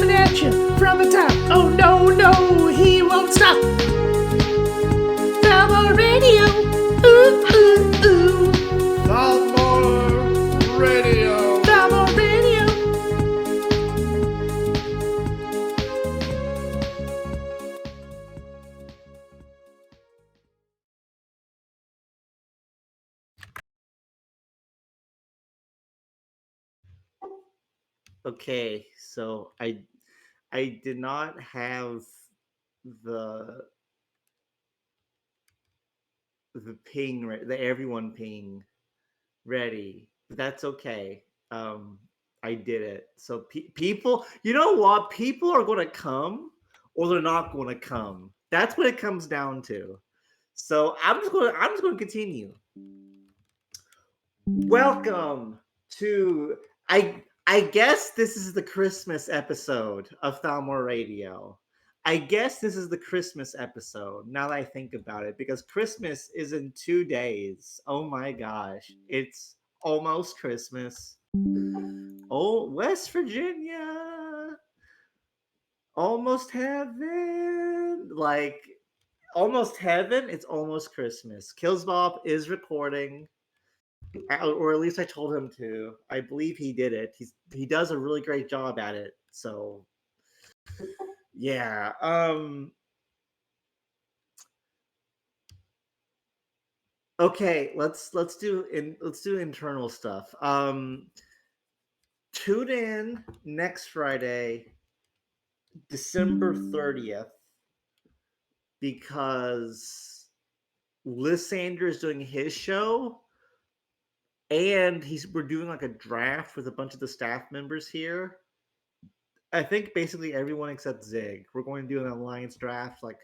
coming at you from the top. Oh no, no, he won't stop. Thalmor Radio, ooh, ooh, ooh. Thalmor Radio. Thalmor Radio. Okay, so I did not have the the everyone ping ready. But that's okay. I did it. So people, you know what? People are going to come or they're not going to come. That's what it comes down to. So I'm just going to continue. Welcome to I guess this is the Christmas episode of Thalmor Radio. I guess this is the Christmas episode now that I think about it, because Christmas is in 2 days. Oh my gosh. It's almost Christmas. Oh, West Virginia. Almost heaven. Like almost heaven, it's almost Christmas. Killsbop is recording. Or at least I told him to. I believe he did it. He does a really great job at it. So yeah. Okay, let's do internal stuff. Tune in next Friday, December 30th, because Lysander is doing his show. And we're doing like a draft with a bunch of the staff members here. I think basically everyone except Zig. We're going to do an alliance draft, like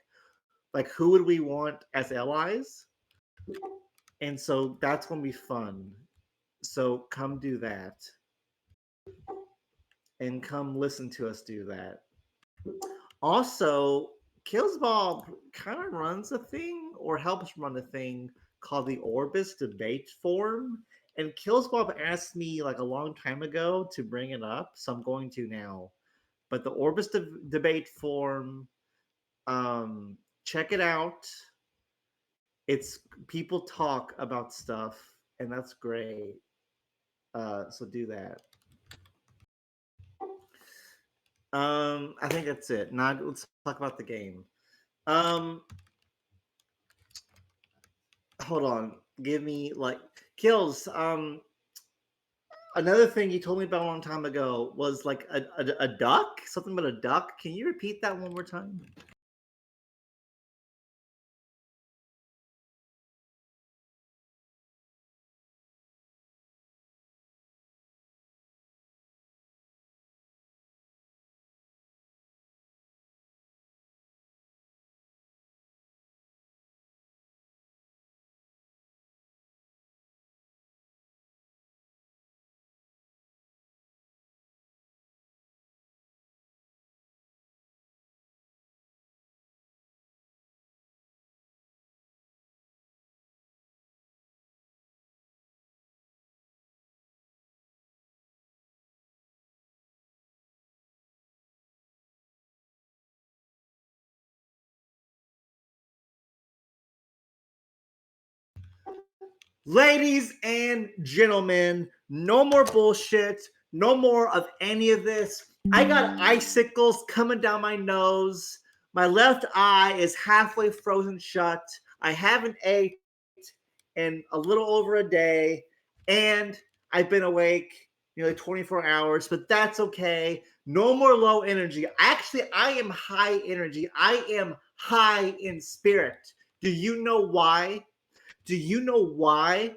who would we want as allies? And so that's going to be fun. So come do that. And come listen to us do that. Also, Killsball kind of runs a thing or helps run a thing called the Orbis Debate Forum. And Killsbob asked me like a long time ago to bring it up, so I'm going to now. But the Orbis Debate Forum, check it out. It's people talk about stuff, and that's great. So do that. I think that's it. Now let's talk about the game. Hold on. Give me like kills. Another thing you told me about a long time ago was like a duck, something about a duck. Can you repeat that one more time? Ladies and gentlemen, no more bullshit. No more of any of this. I got icicles coming down my nose. My left eye is halfway frozen shut. I haven't ate in a little over a day. And I've been awake nearly 24 hours, but that's okay. No more low energy. Actually, I am high energy. I am high in spirit. Do you know why? Do you know why?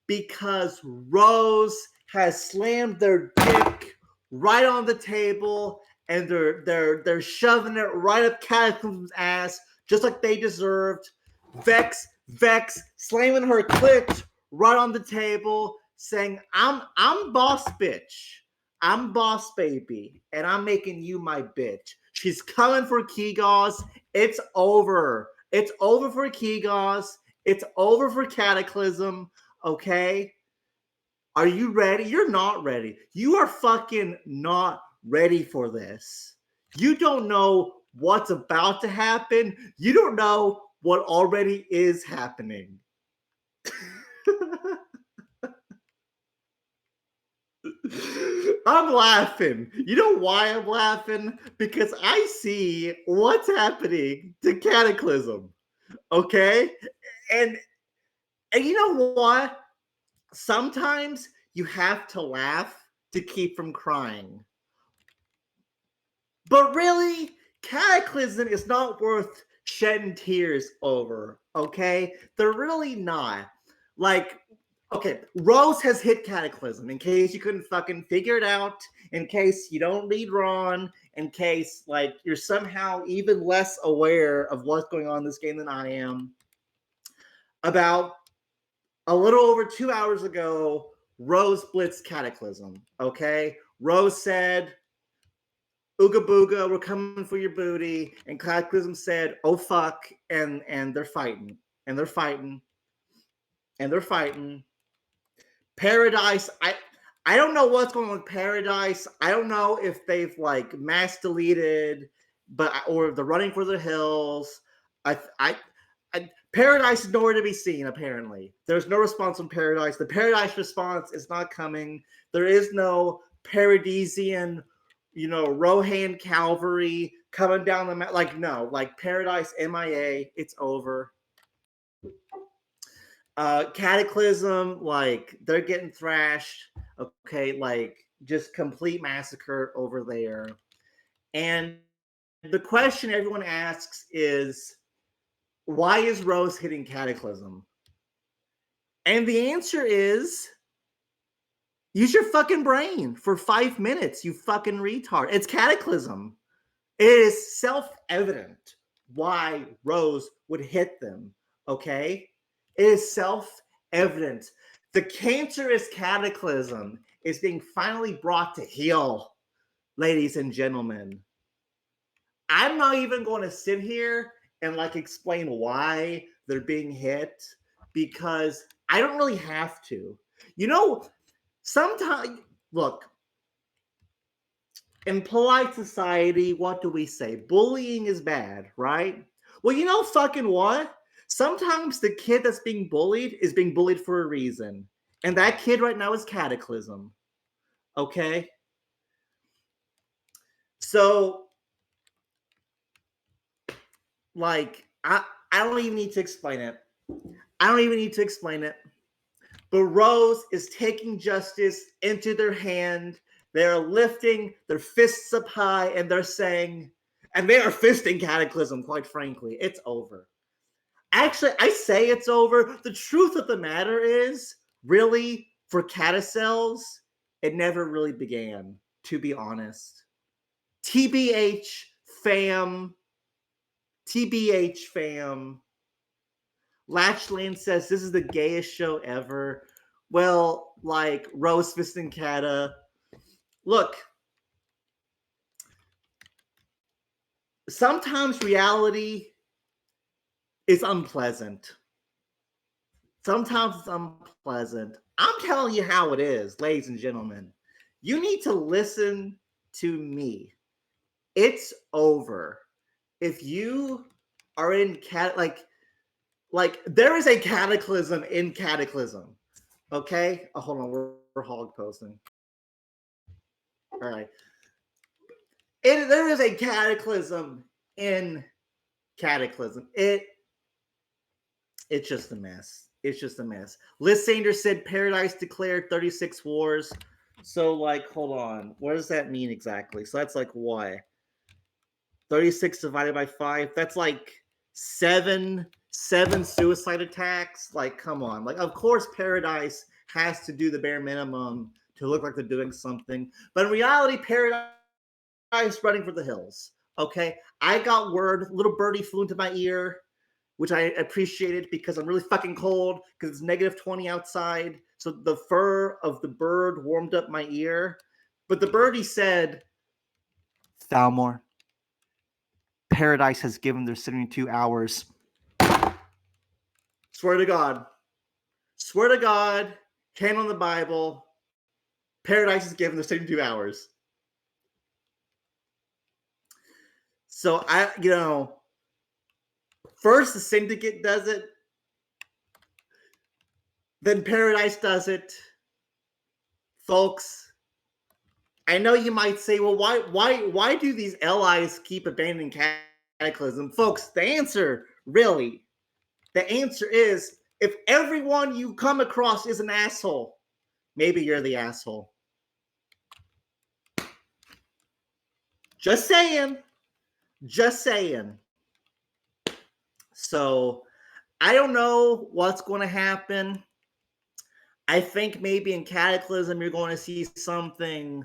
Because Rose has slammed their dick right on the table and they're shoving it right up Cataclysm's ass, just like they deserved. Vex slamming her clit right on the table, saying, I'm boss bitch. I'm boss baby, and I'm making you my bitch. She's coming for Kegos. It's over. It's over for Kegos. It's over for Cataclysm. Okay? Are you ready? You're not ready. You are fucking not ready for this. You don't know what's about to happen. You don't know what already is happening. I'm laughing. You know why I'm laughing? Because I see what's happening to Cataclysm. Okay? And you know what? Sometimes you have to laugh to keep from crying. But really, Cataclysm is not worth shedding tears over, okay? They're really not. Like, okay, Rose has hit Cataclysm, in case you couldn't fucking figure it out, in case you don't read Ron, in case, like, you're somehow even less aware of what's going on in this game than I am. About a little over 2 hours ago, Rose blitzed Cataclysm, okay? Rose said, "Ooga booga, we're coming for your booty." And Cataclysm said, "Oh fuck," and they're fighting. And they're fighting. And they're fighting. Paradise, I don't know what's going on with Paradise. I don't know if they've like mass deleted, or they're running for the hills. Paradise is nowhere to be seen, apparently. There's no response from Paradise. The Paradise response is not coming. There is no Paradisian, Rohan Calvary coming down the mountain. Like, no, like Paradise MIA, it's over. Cataclysm, like, they're getting thrashed. Okay, like, just complete massacre over there. And the question everyone asks is, why is Rose hitting Cataclysm? And the answer is, use your fucking brain for 5 minutes, you fucking retard. It's Cataclysm. It is self-evident why Rose would hit them, okay? It is self-evident. The cancerous Cataclysm is being finally brought to heel, ladies and gentlemen. I'm not even going to sit here and like explain why they're being hit, because I don't really have to. Sometimes, look, in polite society, what do we say? Bullying is bad, right? Well, you know fucking what? Sometimes the kid that's being bullied is being bullied for a reason. And that kid right now is Cataclysm. Okay? So, like, I don't even need to explain it. But Rose is taking justice into their hand. They're lifting their fists up high, and they're saying, and they are fisting Cataclysm, quite frankly. It's over. Actually, I say it's over. The truth of the matter is, really, for Catacels, it never really began, to be honest. TBH, fam. TBH, fam. Latchland says, this is the gayest show ever. Well, like, Rose fisting Kata. Look, sometimes reality is unpleasant. Sometimes it's unpleasant. I'm telling you how it is, ladies and gentlemen. You need to listen to me. It's over. If you are in like there is a cataclysm in Cataclysm. Okay? Oh, hold on, we're hog posting. All right. There is a cataclysm in Cataclysm. It's just a mess. It's just a mess. Liz Sanders said Paradise declared 36 wars. So, like, hold on. What does that mean exactly? So that's like what? 36 divided by 5? That's like seven suicide attacks. Like, come on. Like, of course Paradise has to do the bare minimum to look like they're doing something. But in reality, Paradise running for the hills. Okay? I got word. Little birdie flew into my ear, which I appreciated because I'm really fucking cold because it's negative 20 outside. So the fur of the bird warmed up my ear. But the birdie said, Thalmor, Paradise has given their 72 hours. Swear to God. Swear to God. Hand on the Bible. Paradise has given their 72 hours. So first the Syndicate does it, then Paradise does it. Folks, I know you might say, well, why do these allies keep abandoning Cataclysm? Folks, the answer is if everyone you come across is an asshole, maybe you're the asshole. Just saying. So I don't know what's going to happen. I think maybe in Cataclysm you're going to see something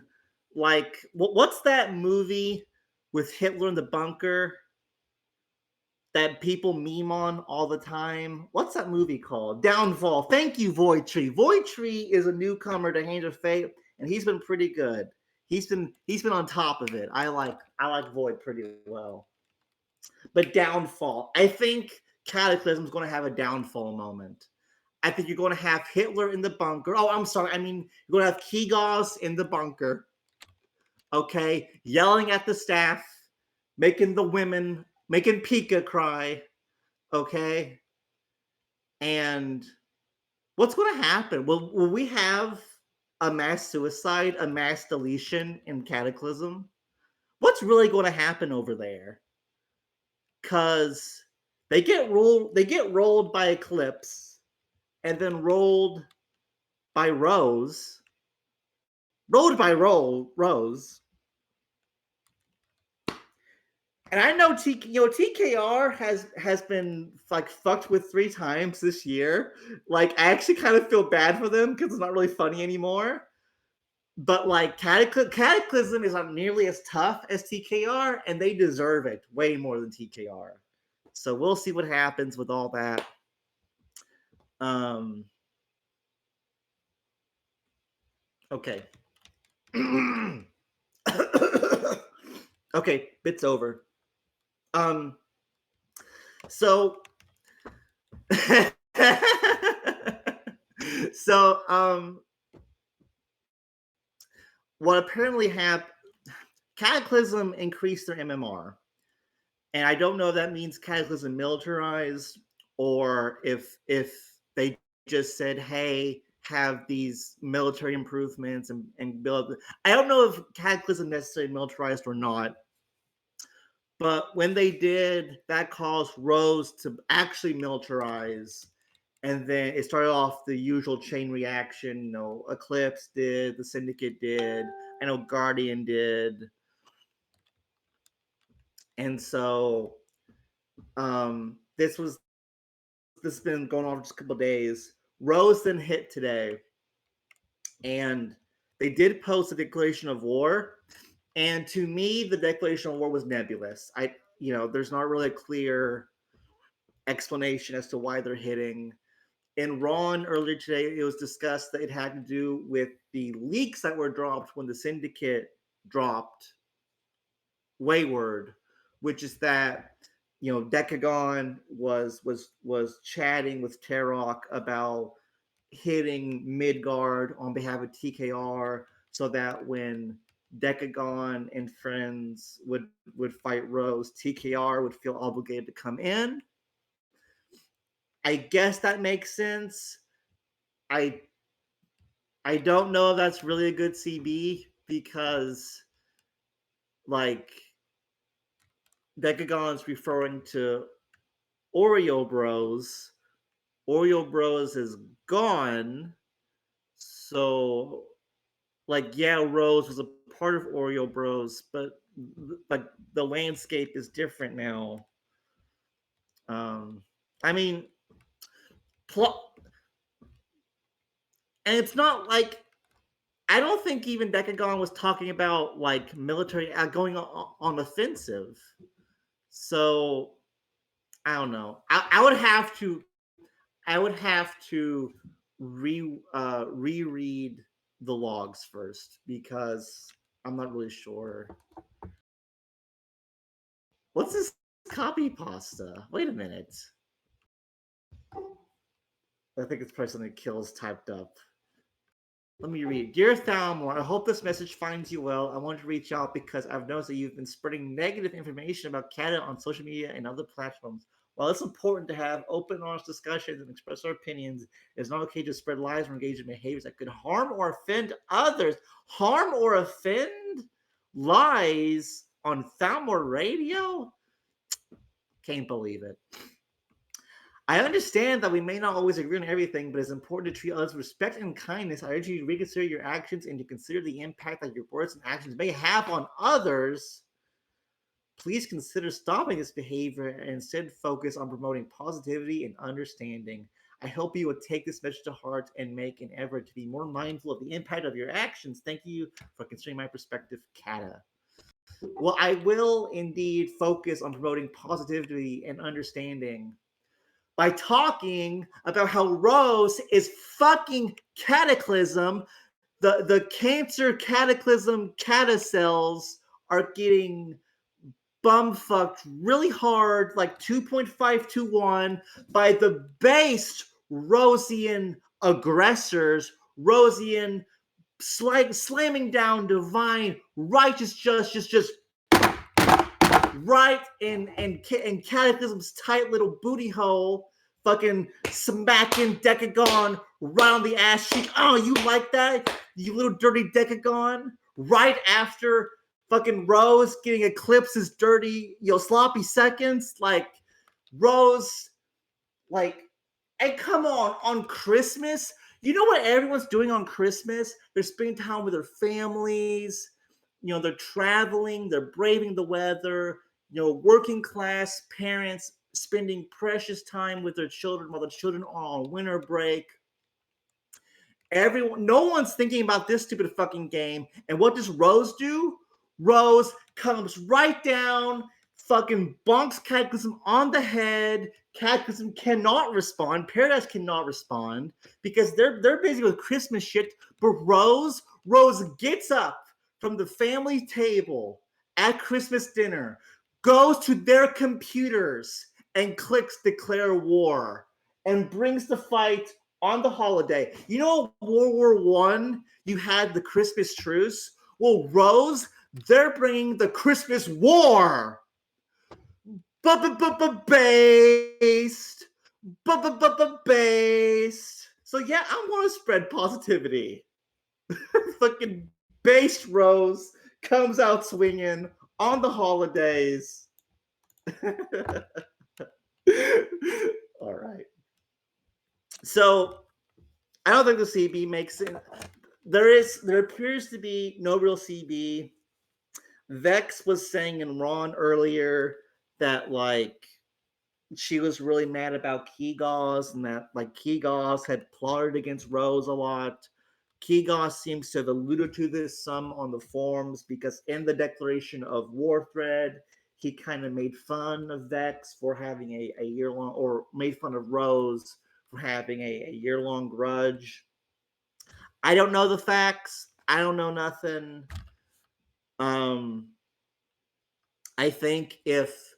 like what's that movie with Hitler in the bunker that people meme on all the time? What's that movie called? Downfall. Thank you, Void Tree. Void Tree is a newcomer to Hand of Fate, and he's been pretty good. He's been on top of it. I like Void pretty well. But Downfall. I think Cataclysm is going to have a downfall moment. I think you're going to have Hitler in the bunker. Oh, I'm sorry. I mean, you're going to have Kigos in the bunker. Okay, yelling at the staff, making Pika cry. Okay, and what's going to happen? Will we have a mass suicide, a mass deletion in Cataclysm? What's really going to happen over there? Because they get rolled by Eclipse, and then rolled by Rose. Rose. And I know TKR has been like fucked with 3 times this year. Like I actually kind of feel bad for them because it's not really funny anymore. But like Cataclysm is not nearly as tough as TKR, and they deserve it way more than TKR. So we'll see what happens with all that. Okay. Okay, bit's over. So what apparently happened, Cataclysm increased their MMR. And I don't know if that means Cataclysm militarized or if they just said, hey, have these military improvements and build. I don't know if Cataclysm necessarily militarized or not. But when they did, that caused Rose to actually militarize. And then it started off the usual chain reaction. Eclipse did, the Syndicate did, I know Guardian did. And so this has been going on for just a couple of days. Rose then hit today. And they did post a declaration of war. And to me, the declaration of war was nebulous. There's not really a clear explanation as to why they're hitting. In Ron earlier today, it was discussed that it had to do with the leaks that were dropped when the Syndicate dropped Wayward, which is that Decagon was chatting with Tarok about hitting Midgard on behalf of TKR, so that when Decagon and friends would fight Rose, TKR would feel obligated to come in. I guess that makes sense. I don't know if that's really a good CB because, like, Decagon's referring to Oreo Bros. Oreo Bros is gone. So, like, yeah, Rose was a part of Oreo Bros, but the landscape is different now. I mean, and it's not like, I don't think even Decagon was talking about like military going on offensive. So I don't know. I would have to reread the logs first because I'm not really sure. What's this copy pasta? Wait a minute. I think it's probably something Kills typed up. Let me read. Dear Thalmor, I hope this message finds you well. I want to reach out because I've noticed that you've been spreading negative information about Canada on social media and other platforms. While it's important to have open, honest discussions and express our opinions, it's not okay to spread lies or engage in behaviors that could harm or offend others. Harm or offend? Lies on Thalmor Radio? Can't believe it. I understand that we may not always agree on everything, but it's important to treat others with respect and kindness. I urge you to reconsider your actions and to consider the impact that your words and actions may have on others. Please consider stopping this behavior and instead focus on promoting positivity and understanding. I hope you will take this message to heart and make an effort to be more mindful of the impact of your actions. Thank you for considering my perspective, Kata. Well, I will indeed focus on promoting positivity and understanding by talking about how Rose is fucking cataclysm. The cancer cataclysm catacells are getting bumfucked really hard, like 2.521, by the based Rosian aggressors, Rosian slamming down divine righteous justice, just right in Cataclysm's tight little booty hole, fucking smacking Decagon right on the ass cheek. Oh, you like that? You little dirty Decagon? Right after fucking Rose getting Eclipse's dirty, sloppy seconds. Like, Rose, like, and come on Christmas, you know what everyone's doing on Christmas? They're spending time with their families. They're traveling, they're braving the weather. Working class parents spending precious time with their children while the children are on winter break. No one's thinking about this stupid fucking game. And what does Rose do? Rose comes right down, fucking bonks Cataclysm on the head. Cataclysm cannot respond. Paradise cannot respond because they're busy with Christmas shit. But Rose gets up from the family table at Christmas dinner, goes to their computers and clicks declare war and brings the fight on the holiday. World War One, you had the Christmas truce. Well, Rose, they're bringing the Christmas war. Based. Based. So yeah, I want to spread positivity. Fucking based Rose comes out swinging on the holidays. All right. So I don't think the CB makes it. There appears to be no real CB. Vex was saying in Ron earlier that like she was really mad about Kegos and that like Kegos had plotted against Rose a lot. Kegos seems to have alluded to this some on the forums because in the declaration of war thread, he kind of made fun of Vex for having a year-long, or made fun of Rose for having a year-long grudge. I don't know the facts. I don't know nothing. I think if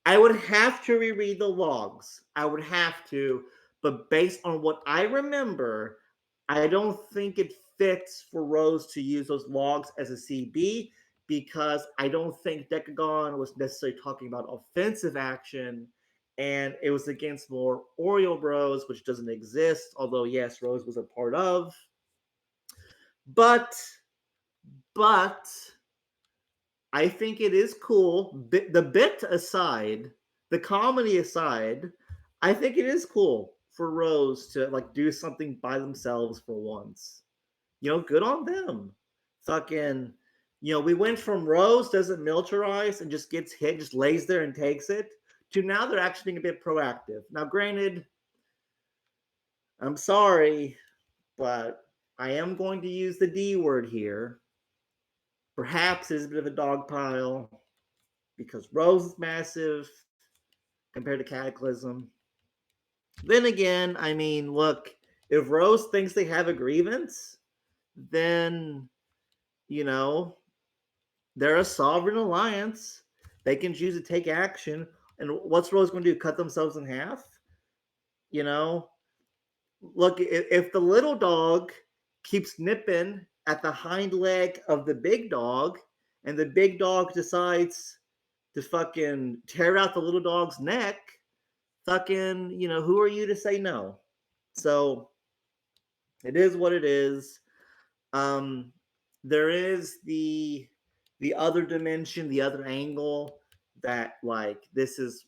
I would have to reread the logs, I would have to, but based on what I remember, I don't think it fits for Rose to use those logs as a CB because I don't think Decagon was necessarily talking about offensive action, and it was against more Oreo Bros, which doesn't exist, although yes, Rose was a part of. But I think it is cool. The bit aside, the comedy aside, I think it is cool for Rose to like do something by themselves for once. Good on them. Fucking, we went from Rose doesn't militarize and just gets hit, just lays there and takes it, to now they're actually being a bit proactive. Now, granted, I'm sorry, but I am going to use the D word here. Perhaps it's a bit of a dog pile because Rose is massive compared to Cataclysm. Then again, I mean, look, if Rose thinks they have a grievance, then, they're a sovereign alliance. They can choose to take action. And what's Rose going to do? Cut themselves in half? Look, if the little dog keeps nipping at the hind leg of the big dog, and the big dog decides to fucking tear out the little dog's neck. Fucking, who are you to say no? So it is what it is. There is the other dimension, the other angle that like this is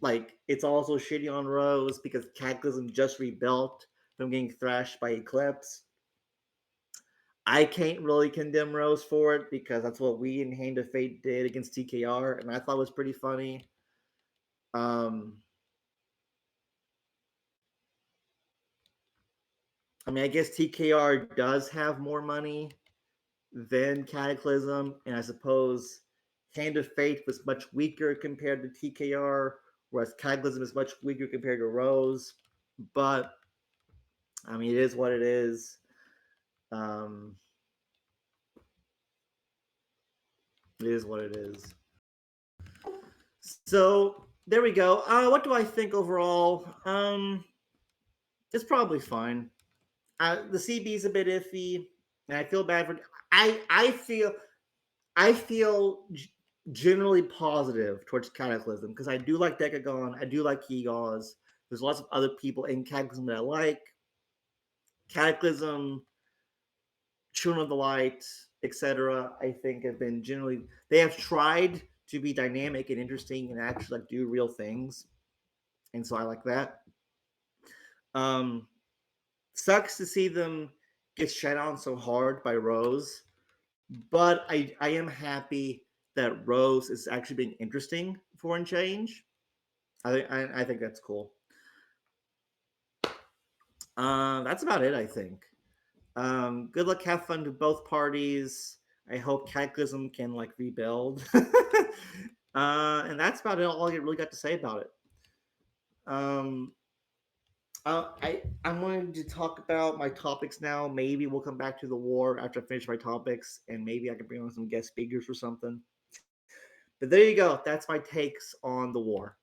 like it's also shitty on Rose because Cataclysm just rebuilt from getting thrashed by Eclipse. I can't really condemn Rose for it because that's what we in Hand of Fate did against TKR, and I thought it was pretty funny. I mean, I guess TKR does have more money than Cataclysm, and I suppose Hand of Fate was much weaker compared to TKR, whereas Cataclysm is much weaker compared to Rose. But I mean, it is what it is. It is what it is. So there we go. What do I think overall? It's probably fine. The CB is a bit iffy, and I feel bad for. I feel generally positive towards Cataclysm because I do like Decagon. I do like Keygaws. There's lots of other people in Cataclysm that I like. Cataclysm, Children of the Light, etc. I think have been generally they have tried to be dynamic and interesting and actually like do real things, and so I like that. Sucks to see them get shut on so hard by Rose, but I am happy that Rose is actually being interesting for and change. I think that's cool. That's about it. I think. Good luck, have fun to both parties. I hope Cataclysm can like rebuild. And that's about it. All I really got to say about it. I'm going to talk about my topics now. Maybe we'll come back to the war after I finish my topics, and maybe I can bring on some guest speakers or something. But there you go. That's my takes on the war.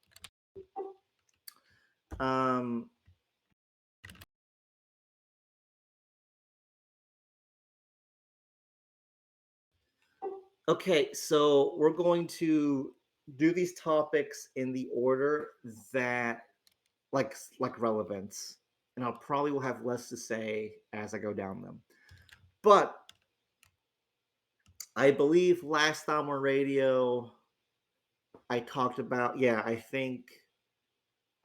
Okay, so we're going to do these topics in the order that like relevance, and I'll probably will have less to say as I go down them. But I believe last Thalmor Radio I talked about I think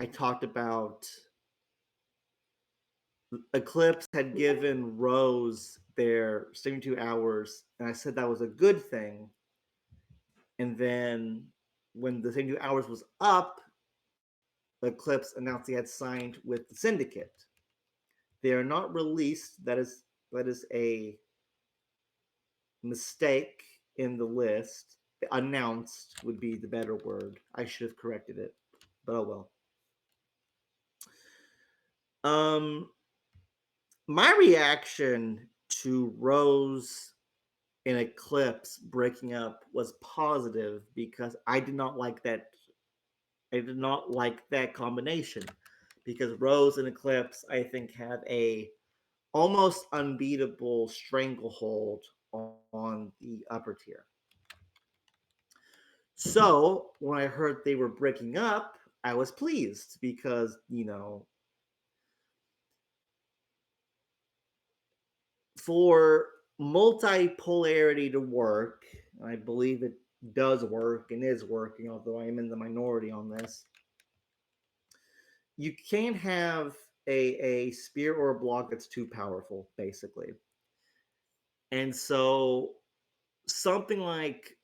I talked about Eclipse had given Rose their 72 hours, and I said that was a good thing. And then when the 72 hours was up, Eclipse announced he had signed with the Syndicate. They are not released. That is a mistake in the list. Announced would be the better word. I should have corrected it, but oh well. My reaction to Rose and Eclipse breaking up was positive because I did not like that. I did not like that combination because Rose and Eclipse, I think, have a almost unbeatable stranglehold on the upper tier. So when I heard they were breaking up, I was pleased because, for multipolarity to work, and I believe it does work and is working, although I am in the minority on this, you can't have a spear or a block that's too powerful, basically. And so something like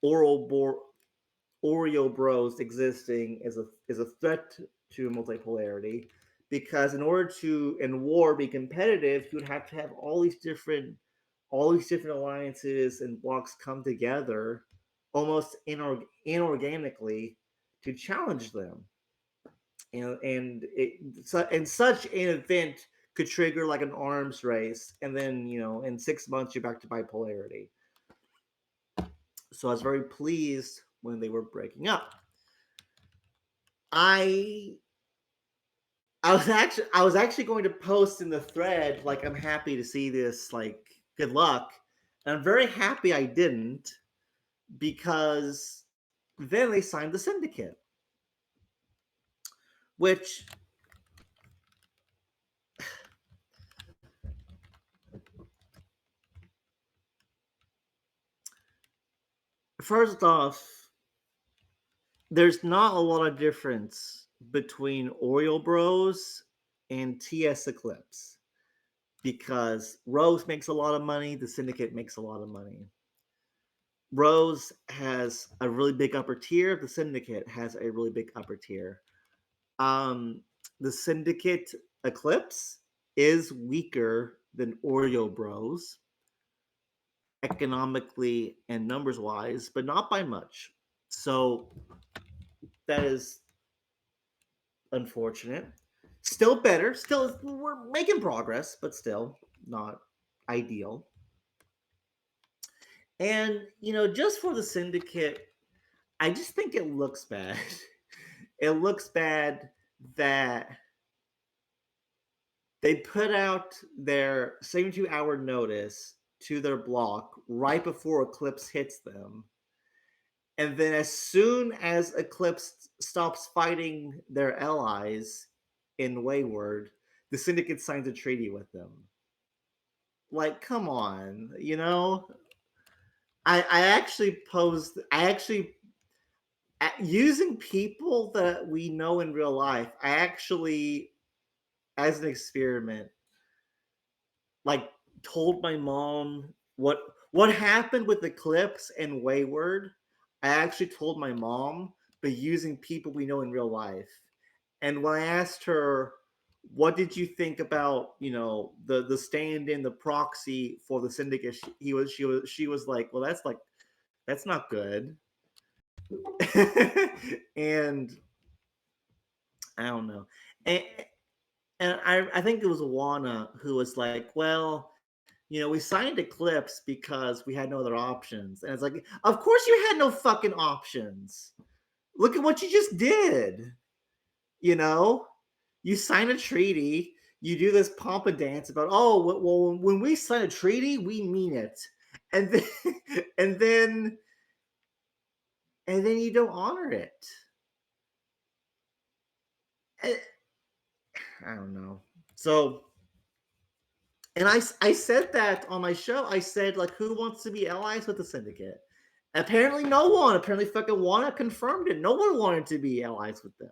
Oreo Bros existing is a threat to multipolarity because in order to in war be competitive, you would have to have all these different alliances and blocks come together almost inorganically to challenge them. And such an event could trigger like an arms race, and then in 6 months you're back to bipolarity. So I was very pleased when they were breaking up. I I was actually going to post in the thread like I'm happy to see this, like good luck. And I'm very happy I didn't, because then they signed the syndicate, which first off, there's not a lot of difference between Oreo Bros and TS Eclipse, because Rose makes a lot of money, the syndicate makes a lot of money. Rose has a really big upper tier, the syndicate has a really big upper tier. Um, the syndicate Eclipse is weaker than Oreo Bros economically and numbers wise, but not by much. So that is unfortunate. Still better. Still, we're making progress, but still not ideal. And just for the syndicate, I just think it looks bad. It looks bad that they put out their 72-hour notice to their block right before Eclipse hits them. And then as soon as Eclipse stops fighting their allies in Wayward, the Syndicate signs a treaty with them. Like, come on, I actually posed. I actually using people that we know in real life. I actually, as an experiment, like told my mom what happened with Eclipse and Wayward. I actually told my mom, but using people we know in real life. And when I asked her, "What did you think about the stand-in, the proxy for the syndicate?" She was like, "Well, that's not good." And I don't know. And, and I think it was Wana who was like, "Well, we signed Eclipse because we had no other options." And it's like, of course you had no fucking options. Look at what you just did. You know, you sign a treaty, you do this pomp and dance about, oh, well, when we sign a treaty, we mean it, and then and then and then you don't honor it. I don't know. So, and I said that on my show. I said, like, who wants to be allies with the syndicate? Apparently, no one. Apparently, fucking Wana confirmed it. No one wanted to be allies with them.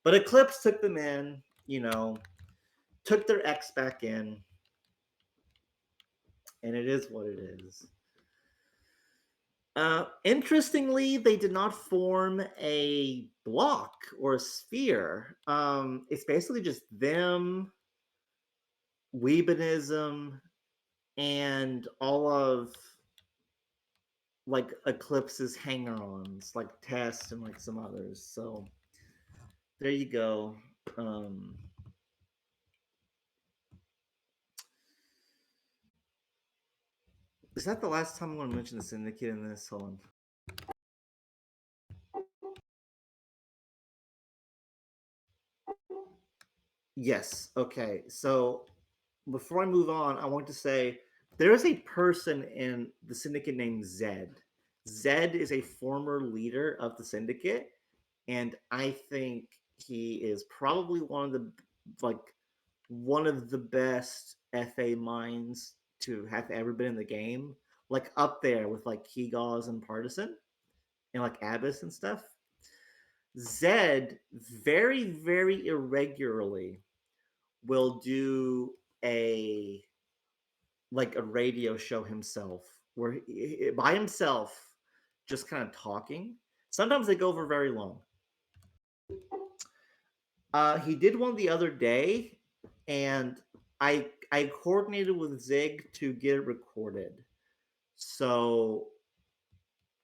But Eclipse took them in. Took their ex back in, and it is what it is. Interestingly, they did not form a block or a sphere. It's basically just them, Weebinism, and all of like Eclipse's hanger-ons, like Test and like some others. So there you go. Is that the last time I'm going to mention the Syndicate in this? Hold on. Yes. Okay. So before I move on, I want to say there is a person in the Syndicate named Zed. Zed is a former leader of the Syndicate, and I think he is probably one of the best FA minds to have ever been in the game. Like up there with like Kegaz and Partisan and like Abyss and stuff. Zed very, very irregularly will do a radio show himself where by himself just kind of talking. Sometimes they go for very long. He did one the other day, and I coordinated with Zig to get it recorded. So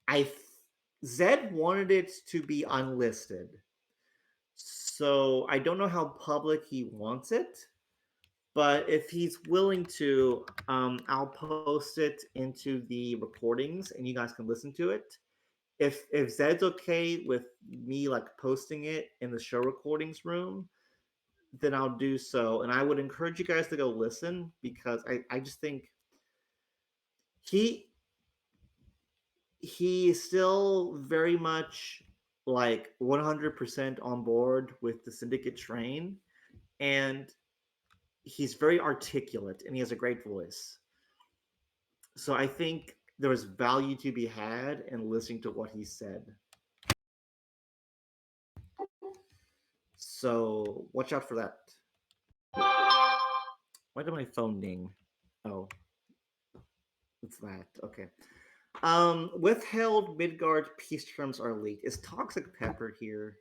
I Zed wanted it to be unlisted. So I don't know how public he wants it, but if he's willing to, I'll post it into the recordings, and you guys can listen to it. If Zed's okay with me like posting it in the show recordings room, then I'll do so. And I would encourage you guys to go listen because I just think he he is still very much like 100% on board with the syndicate train, and he's very articulate and he has a great voice. So I think there was value to be had in listening to what he said. So watch out for that. Why did my phone ding? Oh, it's that. Okay. Withheld Midgard peace terms are leaked. Is Toxic Pepper here?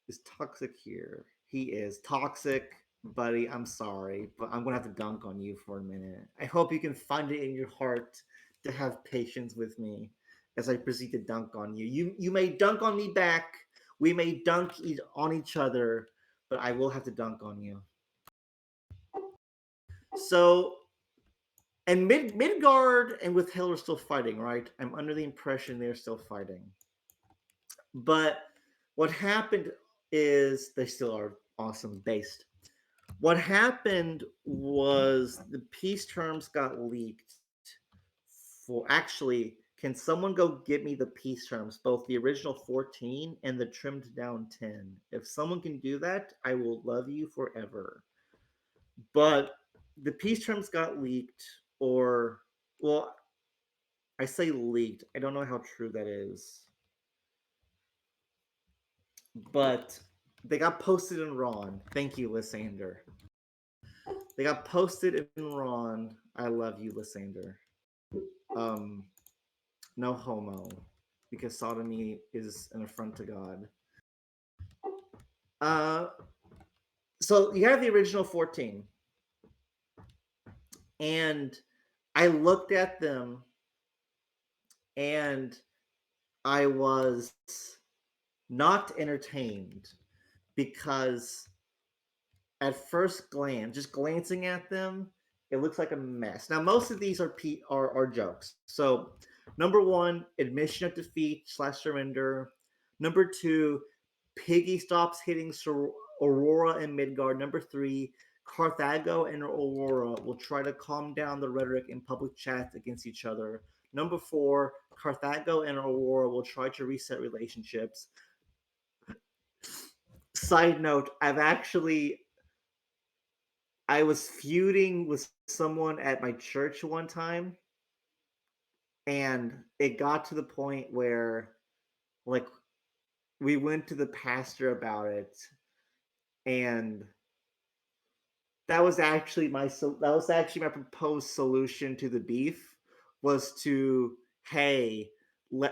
Is Toxic here? He is. Toxic, buddy, I'm sorry, but I'm gonna have to dunk on you for a minute. I hope you can find it in your heart to have patience with me as I proceed to dunk on you. You may dunk on me back. We may dunk on each other, but I will have to dunk on you. So, and Midgard and Withheld are still fighting, right? I'm under the impression they're still fighting. But what happened is they still are awesome based. What happened was the peace terms got leaked for actually, can someone go get me the peace terms, both the original 14 and the trimmed down 10? If someone can do that, I will love you forever. But the peace terms got leaked, or, well, I say leaked. I don't know how true that is. But they got posted in Ron. Thank you, Lysander. They got posted in Ron. I love you, Lysander. Um, no homo, because sodomy is an affront to God. Uh, so you have the original 14, and I looked at them, and I was not entertained because at first glance, just glancing at them, it looks like a mess. Now, most of these are jokes. So, number one, admission of defeat / surrender. Number two, Piggy stops hitting Aurora and Midgard. Number three, Carthago and Aurora will try to calm down the rhetoric in public chats against each other. Number four, Carthago and Aurora will try to reset relationships. Side note, I was feuding with someone at my church one time, and it got to the point where, like, we went to the pastor about it, and that was actually my proposed solution to the beef, was to, hey,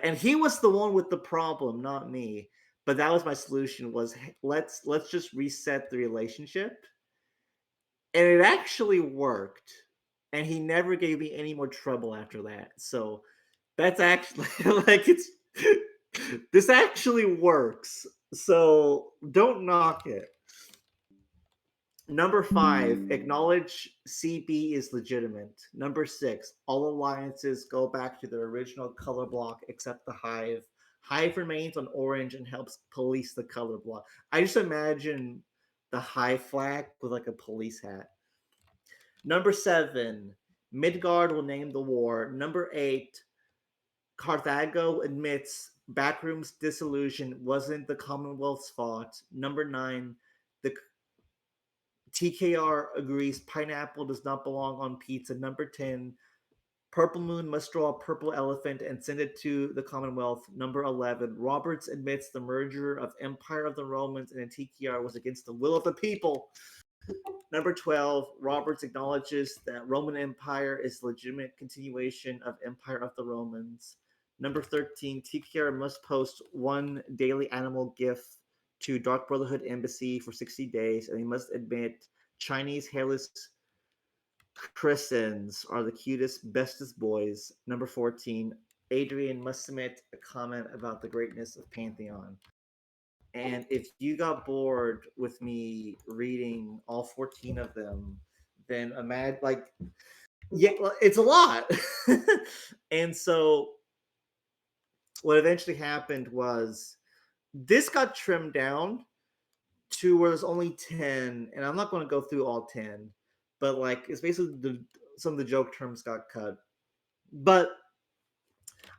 and he was the one with the problem, not me. But that was my solution, was, hey, let's just reset the relationship, and it actually worked, and he never gave me any more trouble after that. So that's actually like, it's this actually works, so don't knock it. Number 5, acknowledge CB is legitimate. Number 6, all alliances go back to their original color block except the Hive. Hive remains on orange and helps police the color block. I just imagine the Hive flag with like a police hat. Number 7, Midgard will name the war. Number 8, Carthago admits Backroom's disillusion wasn't the Commonwealth's fault. Number 9, the TKR agrees pineapple does not belong on pizza. Number 10, Purple Moon must draw a purple elephant and send it to the Commonwealth. Number 11, Roberts admits the merger of Empire of the Romans and TKR was against the will of the people. Number 12, Roberts acknowledges that Roman Empire is legitimate continuation of Empire of the Romans. Number 13, TKR must post one daily animal GIF to Dark Brotherhood Embassy for 60 days, and he must admit Chinese hairless Christians are the cutest, bestest boys. Number 14, Adrian must submit a comment about the greatness of Pantheon. And if you got bored with me reading all 14 of them, then imagine, like, yeah, it's a lot. And so what eventually happened was this got trimmed down to where there's only 10, and I'm not going to go through all 10, but like it's basically some of the joke terms got cut. But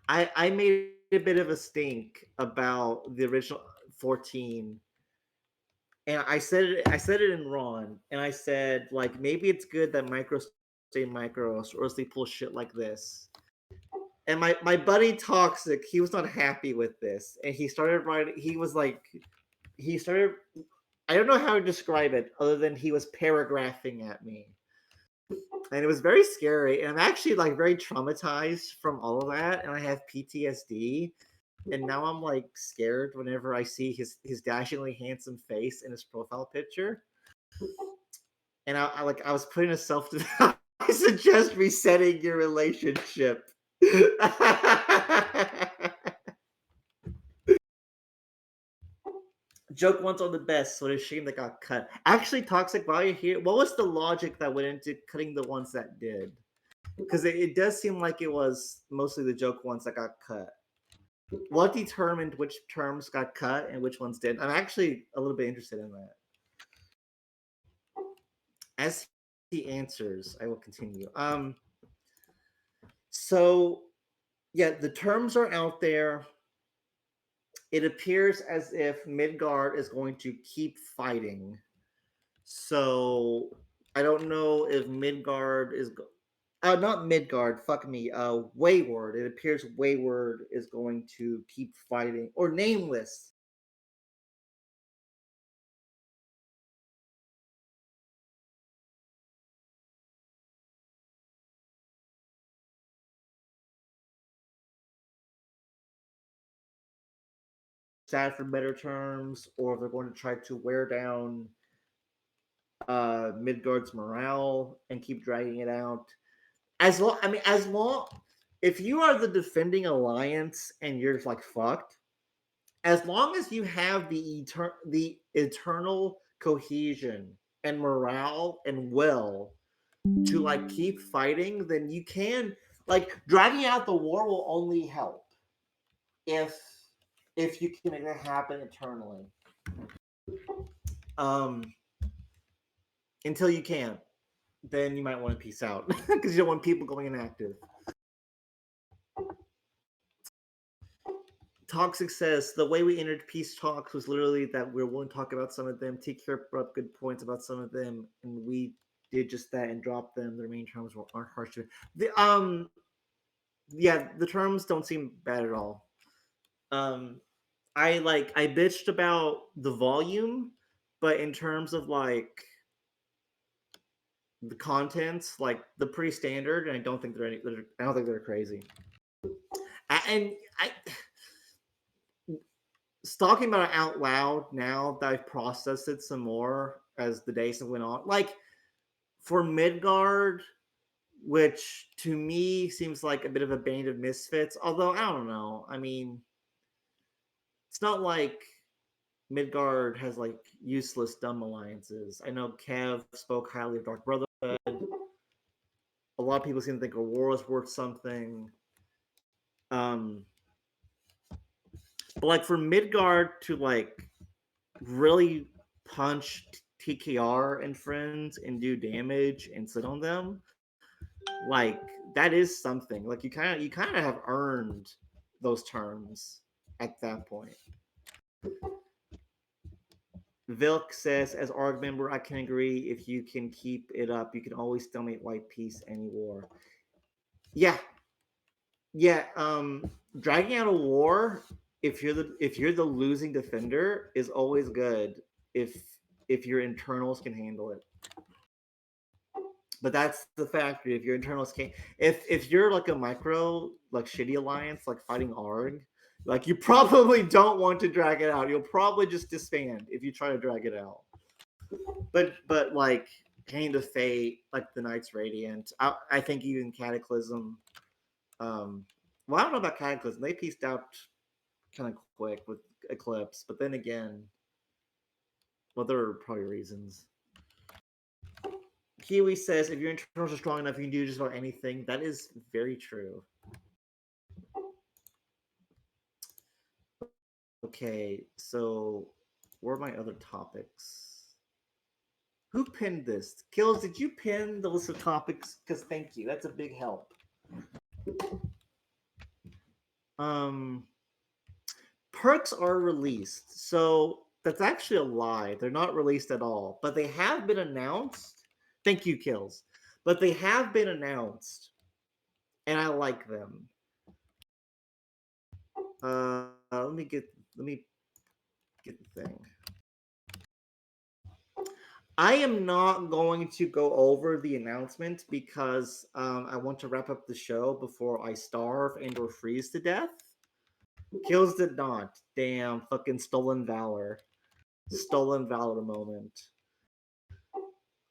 I made a bit of a stink about the original 14, and I said it in Ron, and I said like maybe it's good that micros stay micros, or else they pull shit like this. And my buddy Toxic, he was not happy with this, and he started writing. He was like, he started. I don't know how to describe it other than he was paragraphing at me, and it was very scary. And I'm actually like very traumatized from all of that, and I have PTSD. And now I'm like scared whenever I see his dashingly handsome face in his profile picture. And I was putting a self. I suggest resetting your relationship. Joke ones are the best, so it's a shame that got cut. Actually, Toxic, while you're here, what was the logic that went into cutting the ones that did? Because it does seem like it was mostly the joke ones that got cut. What determined which terms got cut and which ones did? I'm actually a little bit interested in that. As he answers, I will continue. So yeah, the terms are out there. It appears as if Midgard is going to keep fighting. So I don't know if Midgard is not Midgard, fuck me, Wayward. It appears Wayward is going to keep fighting, or Nameless. Sad for better terms, or if they're going to try to wear down Midgard's morale and keep dragging it out. As long, if you are the defending alliance and you're just like fucked, as long as you have the eternal cohesion and morale and will to like keep fighting, then you can, like, dragging out the war will only help if you can make that happen eternally. Um, until you can't, then you might want to peace out because you don't want people going inactive. Toxic says the way we entered peace talks was literally that we were willing to talk about some of them. TK brought up good points about some of them, and we did just that and dropped them. The main terms aren't harsh. Yeah, the terms don't seem bad at all. I bitched about the volume, but in terms of like the contents, like they're pretty standard, and I don't think I don't think they're crazy. And I talking about it out loud now that I've processed it some more as the days went on. Like for Midgard, which to me seems like a bit of a band of misfits, although I don't know. I mean, it's not like Midgard has like useless dumb alliances. I know Kev spoke highly of Dark Brotherhood. A lot of people seem to think Aurora is worth something. But like for Midgard to like really punch TKR and friends and do damage and sit on them, like that is something. Like you kind of have earned those terms at that point. Vilk says, as ARG member, I can agree. If you can keep it up, you can always stalemate white peace any war. Yeah, yeah. Dragging out a war, if you're the losing defender, is always good. If your internals can handle it. But that's the factor. If your internals can't, if you're like a micro, like shitty alliance, like fighting ARG, like you probably don't want to drag it out. You'll probably just disband if you try to drag it out. But like Hand of Fate, like the Knights Radiant, I think even Cataclysm. Well, I don't know about Cataclysm. They pieced out kind of quick with Eclipse, but then again, well, there are probably reasons. Kiwi says, if your internals are strong enough, you can do just about anything. That is very true. Okay, so What are my other topics? Who pinned this? Kills, did you pin the list of topics? Because thank you. That's a big help. Perks are released. So that's actually a lie. They're not released at all. But they have been announced. Thank you, Kills. But they have been announced. And I like them. Let me get the thing. I am not going to go over the announcement because I want to wrap up the show before I starve and or freeze to death. Kills did not. Damn, fucking stolen valor. Stolen valor moment.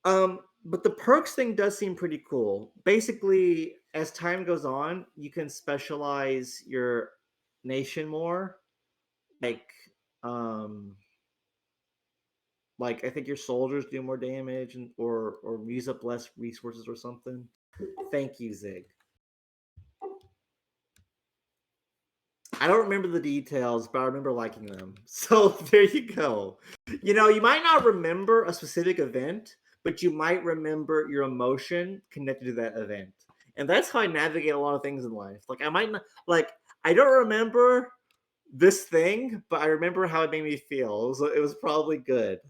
But the perks thing does seem pretty cool. Basically, as time goes on, you can specialize your nation more. Like I think your soldiers do more damage or use up less resources or something. Thank you, Zig. I don't remember the details, but I remember liking them. So there you go. You know, you might not remember a specific event, but you might remember your emotion connected to that event. And that's how I navigate a lot of things in life. Like I might not I don't remember this thing, but I remember how it made me feel. So it was probably good.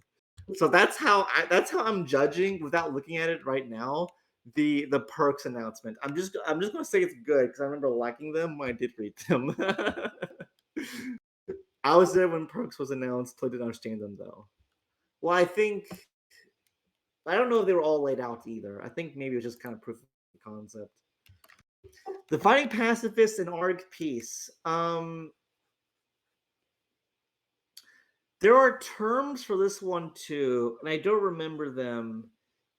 So that's how I'm judging without looking at it right now. The perks announcement. I'm just gonna say it's good because I remember liking them when I did read them. I was there when perks was announced. I didn't understand them though. Well, I don't know if they were all laid out either. I think maybe it was just kind of proof of concept. The Fighting Pacifists and Arg Peace. There are terms for this one too, and I don't remember them,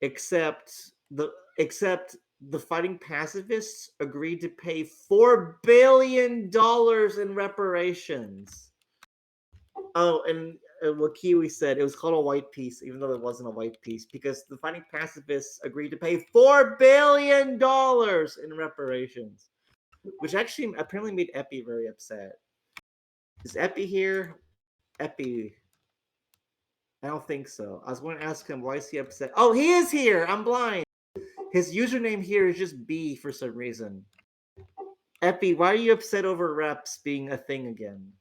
except the Fighting Pacifists agreed to pay $4 billion in reparations. Oh, and what Kiwi said, it was called a white piece, even though it wasn't a white piece, because the Fighting Pacifists agreed to pay $4 billion in reparations, which actually apparently made Epi very upset. Is Epi here? Epi. I don't think so. I was going to ask him, why is he upset? Oh, he is here! I'm blind! His username here is just B for some reason. Epi, why are you upset over reps being a thing again?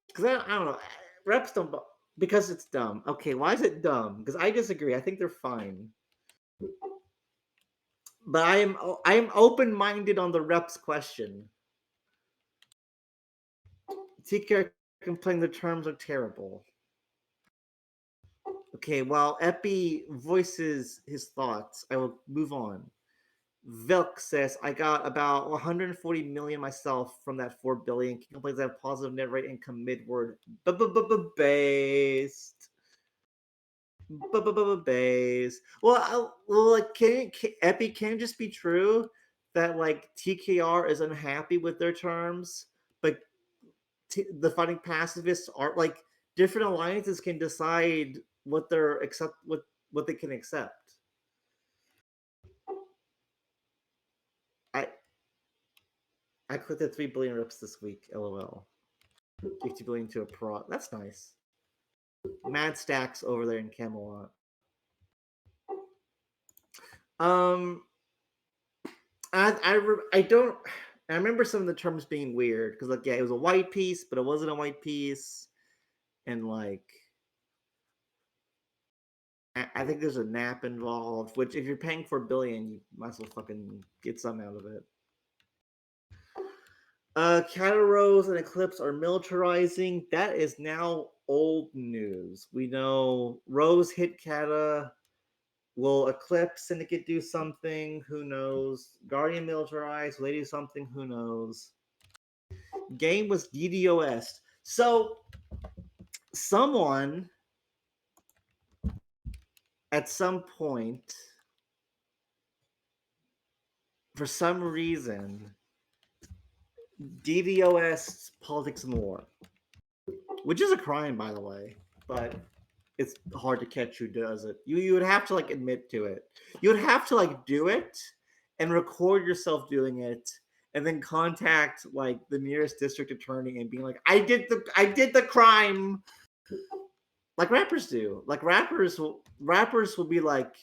Because I don't know. Reps don't... Because it's dumb. Okay, why is it dumb? Because I disagree. I think they're fine. But I am open-minded on the reps question. TK complaining the terms are terrible. Okay, while Epi voices his thoughts, I will move on. Vilk says, I got about 140 million myself from that 4 billion. King complains I have positive net rate income midward based. Base. Well, like, can Epi can just be true that like TKR is unhappy with their terms, but the Fighting Pacifists are like different alliances can decide what they're what they can accept. I clicked the 3 billion rips this week. LOL. Give 2 billion to a pro. That's nice. Mad stacks over there in Camelot. I don't. I remember some of the terms being weird because like it was a white piece, but it wasn't a white piece, and like I think there's a nap involved. Which if you're paying for $1 billion, you might as well fucking get some out of it. Kata Rose and Eclipse are militarizing. That is now old news. We know Rose hit Kata. Will Eclipse Syndicate do something? Who knows? Guardian militarize. Will they do something? Who knows? Game was DDoS. So someone at some point, for some reason, DDoS Politics and War, which is a crime, by the way, but it's hard to catch who does it. You would have to like admit to it. You would have to like do it and record yourself doing it and then contact like the nearest district attorney and being like, I did the crime, like rappers do. Like rappers will be like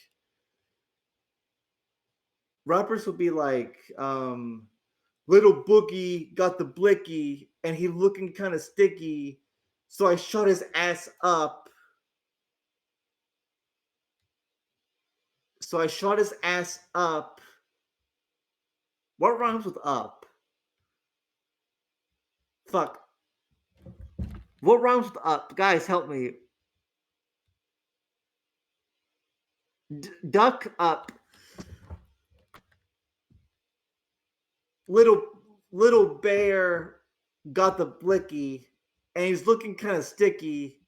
Little Boogie got the blicky and he looking kind of sticky, so I shut his ass up. So I shot his ass up. What rhymes with up? Fuck. What rhymes with up? Guys, help me. Duck up. Little bear got the blicky and he's looking kind of sticky,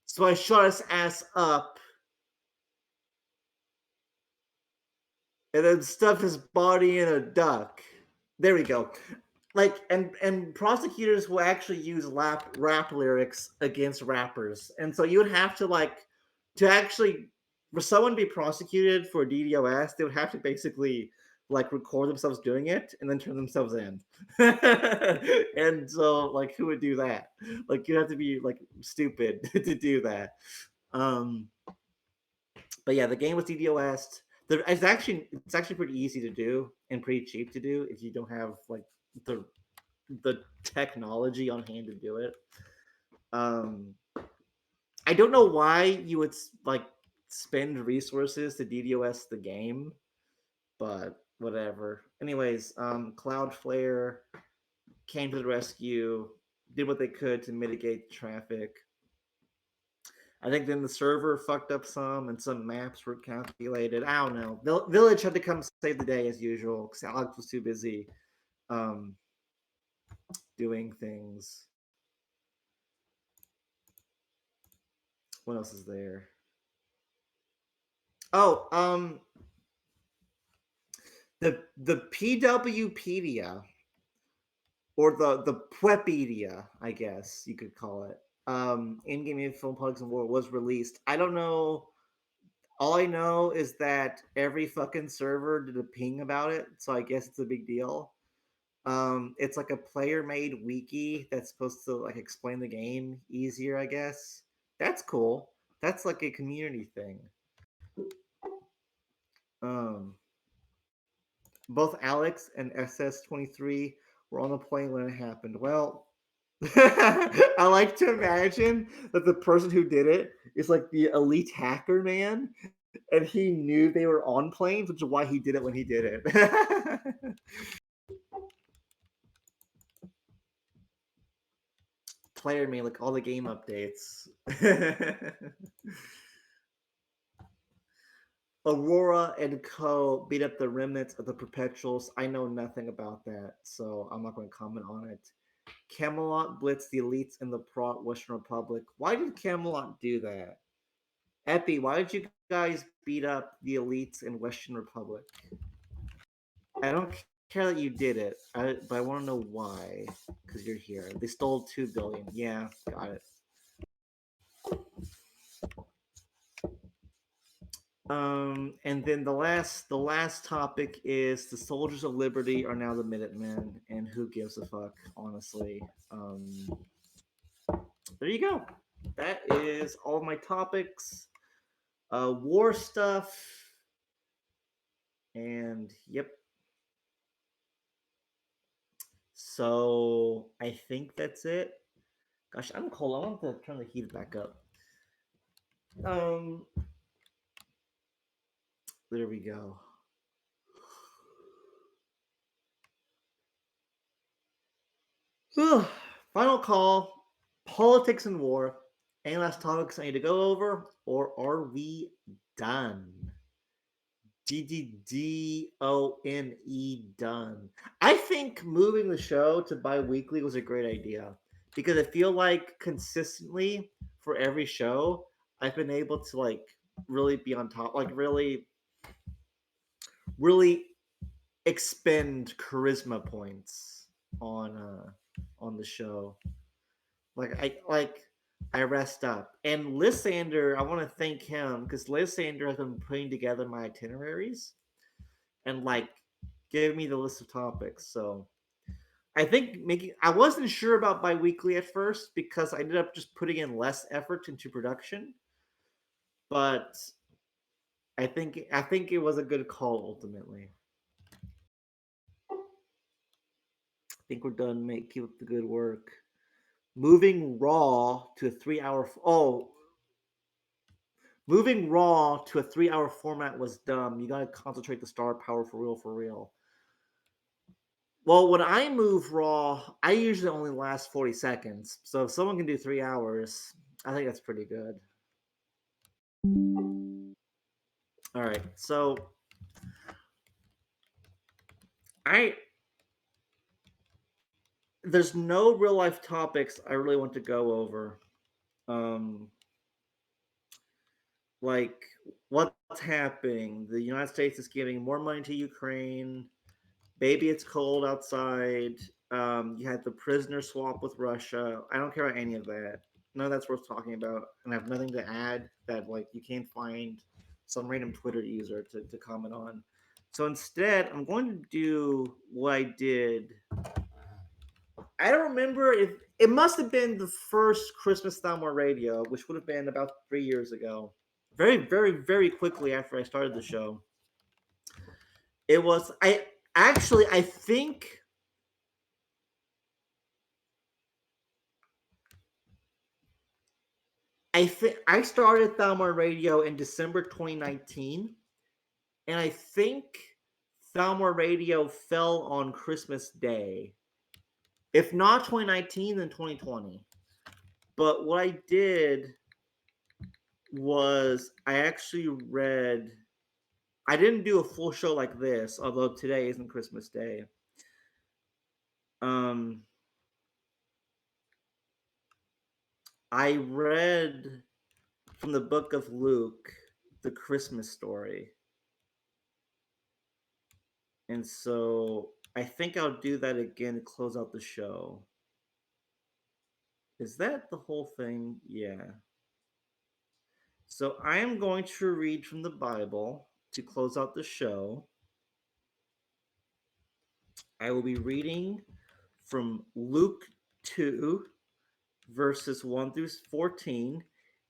so I shot his ass up and then stuffed his body in a duck. There we go. Like and prosecutors will actually use rap lyrics against rappers, and so you would have to like to actually for someone to be prosecuted for DDoS, they would have to basically like record themselves doing it and then turn themselves in. And so like who would do that? Like you have to be like stupid to do that. Um but yeah, the game was DDoS. It's actually pretty easy to do and pretty cheap to do if you don't have like the technology on hand to do it. I don't know why you would like spend resources to DDoS the game, but whatever. Anyways, Cloudflare came to the rescue, did what they could to mitigate the traffic. I think then the server fucked up some, and some maps were calculated. I don't know. Village had to come save the day as usual because Alex was too busy doing things. What else is there? Oh, the PWpedia or the Pwepedia, I guess you could call it. In-game info plugs and war was released. I don't know. All I know is that every fucking server did a ping about it, so I guess it's a big deal. It's like a player-made wiki that's supposed to like explain the game easier, I guess. That's cool. That's like a community thing. Both Alex and SS23 were on the plane when it happened. Well, I like to imagine that the person who did it is like the elite hacker man, and he knew they were on planes, which is why he did it when he did it. Player me like all the game updates. Aurora and Co. beat up the remnants of the Perpetuals. I know nothing about that, so I'm not going to comment on it. Camelot blitzed the elites in the Western Republic. Why did Camelot do that? Epi, why did you guys beat up the elites in Western Republic? I don't care that you did it, but I want to know why. Because you're here. They stole $2 billion. Yeah, got it. And then the last topic is the Soldiers of Liberty are now the Minutemen, and who gives a fuck, honestly. There you go. That is all of my topics. War stuff. And yep. So I think that's it. Gosh, I'm cold. I want to turn the heat back up. There we go. Final call. Politics and war. Any last topics I need to go over, or are we done? DDDONE done. I think moving the show to bi-weekly was a great idea because I feel like consistently for every show I've been able to like really be on top, like really expend charisma points on the show. I rest up. And Lysander, I want to thank him because Lysander has been putting together my itineraries and like give me the list of topics. So I think making I wasn't sure about biweekly at first because I ended up just putting in less effort into production, but I think it was a good call ultimately. I think we're done. Keep up the good work. Moving Raw to a 3 hour. Moving Raw to a 3 hour format was dumb. You gotta concentrate the star power for real, for real. Well, when I move Raw, I usually only last 40 seconds. So if someone can do 3 hours, I think that's pretty good. All right. So I there's no real life topics I really want to go over. Um like what's happening? The United States is giving more money to Ukraine. Baby, it's cold outside. You had the prisoner swap with Russia. I don't care about any of that. None of that's worth talking about, and I have nothing to add that like you can't find some random Twitter user to comment on. So instead, I'm going to do what I did. I don't remember if it must have been the first Christmas Thalmor Radio, which would have been about 3 years ago. Very, very, very quickly after I started the show. It was I actually I think I started Thalmor Radio in December 2019, and I think Thalmor Radio fell on Christmas Day. If not 2019, then 2020. But what I did was I actually read. I didn't do a full show like this, although today isn't Christmas Day. Um, I read from the book of Luke the Christmas story. And so I think I'll do that again to close out the show. Is that the whole thing? Yeah. So I am going to read from the Bible to close out the show. I will be reading from Luke 2, verses 1 through 14,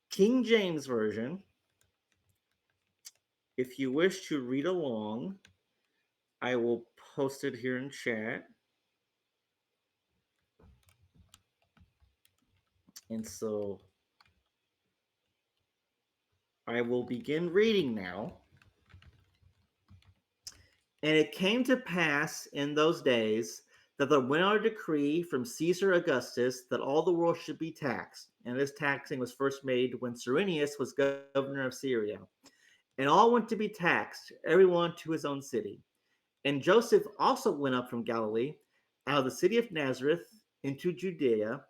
King James Version. If you wish to read along, I will post it here in chat. And so I will begin reading now. And it came to pass in those days that there went out a decree from Caesar Augustus that all the world should be taxed. And this taxing was first made when Cyrenius was governor of Syria. And all went to be taxed, everyone to his own city. And Joseph also went up from Galilee, out of the city of Nazareth, into Judea,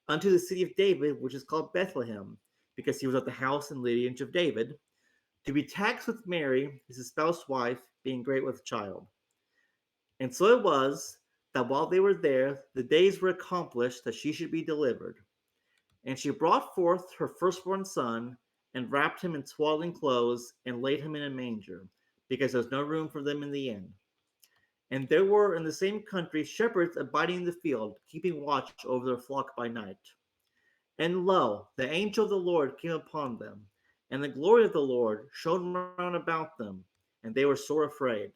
unto the city of David, which is called Bethlehem, because he was of the house and lineage of David, to be taxed with Mary, his espoused wife, being great with child. And so it was that while they were there, the days were accomplished that she should be delivered. And she brought forth her firstborn son, and wrapped him in swaddling clothes, and laid him in a manger, because there was no room for them in the inn. And there were in the same country shepherds abiding in the field, keeping watch over their flock by night. And lo, the angel of the Lord came upon them, and the glory of the Lord shone round about them, and they were sore afraid.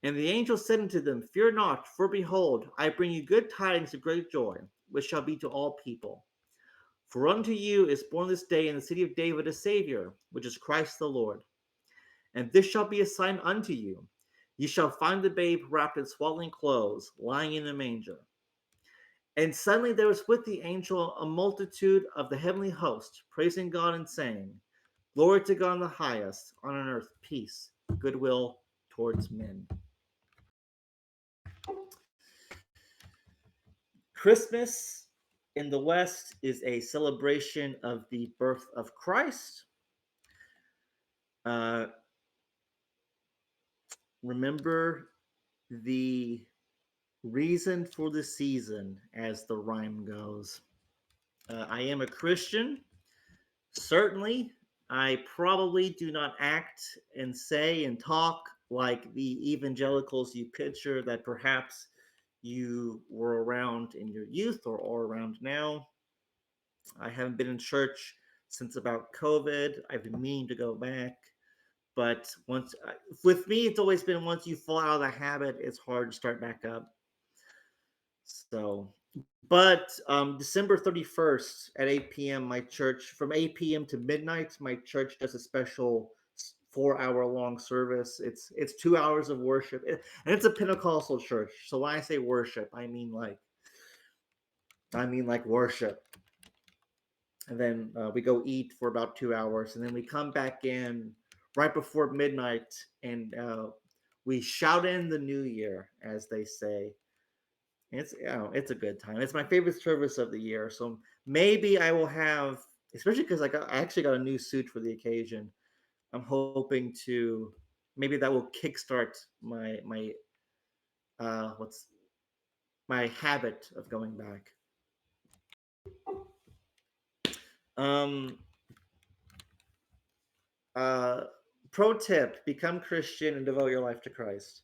And the angel said unto them, Fear not, for behold, I bring you good tidings of great joy, which shall be to all people. For unto you is born this day in the city of David a Savior, which is Christ the Lord. And this shall be a sign unto you. Ye shall find the babe wrapped in swaddling clothes, lying in a manger. And suddenly there was with the angel a multitude of the heavenly host, praising God and saying, Glory to God in the highest, on earth peace, goodwill towards men. Christmas in the West is a celebration of the birth of Christ. Uh, remember the reason for the season, as the rhyme goes. I am a Christian. Certainly, I probably do not act and say and talk like the evangelicals you picture that perhaps you were around in your youth or are around now. I haven't been in church since about COVID. I've been meaning to go back, but with me, it's always been once you fall out of the habit, it's hard to start back up. So, but December 31st at 8 p.m., my church, from 8 p.m. to midnight, my church does a special 4 hour long service. It's 2 hours of worship, and it's a Pentecostal church. So when I say worship, I mean like worship. And then we go eat for about 2 hours, and then we come back in right before midnight, and we shout in the new year, as they say. It's a good time. It's my favorite service of the year. So maybe I will have, especially because I actually got a new suit for the occasion. I'm hoping to maybe that will kickstart what's my habit of going back. Um, uh, Pro tip: become Christian and devote your life to Christ.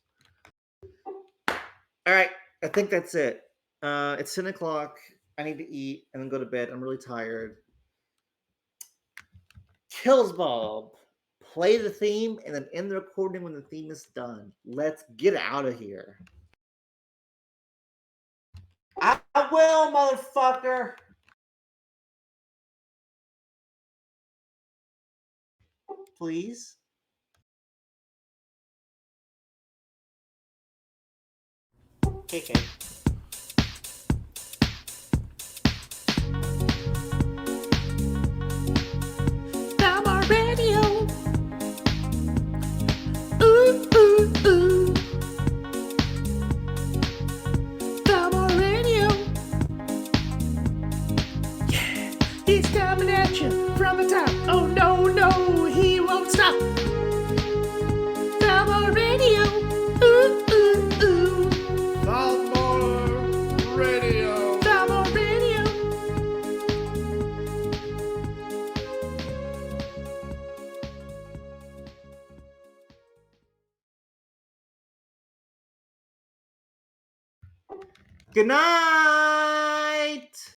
All right, I think that's it. It's 10 o'clock. I need to eat and then go to bed. I'm really tired. Kills Bob, play the theme and then end the recording when the theme is done. Let's get out of here. I will, motherfucker. Please. KK. Thalmor Radio. Ooh, ooh, ooh. Thalmor Radio. Yeah, he's coming at you from the top. Oh no, no, he won't stop. Thalmor Radio. Ooh, ooh, ooh. Thalmor Radio. Thalmor Radio. Good night.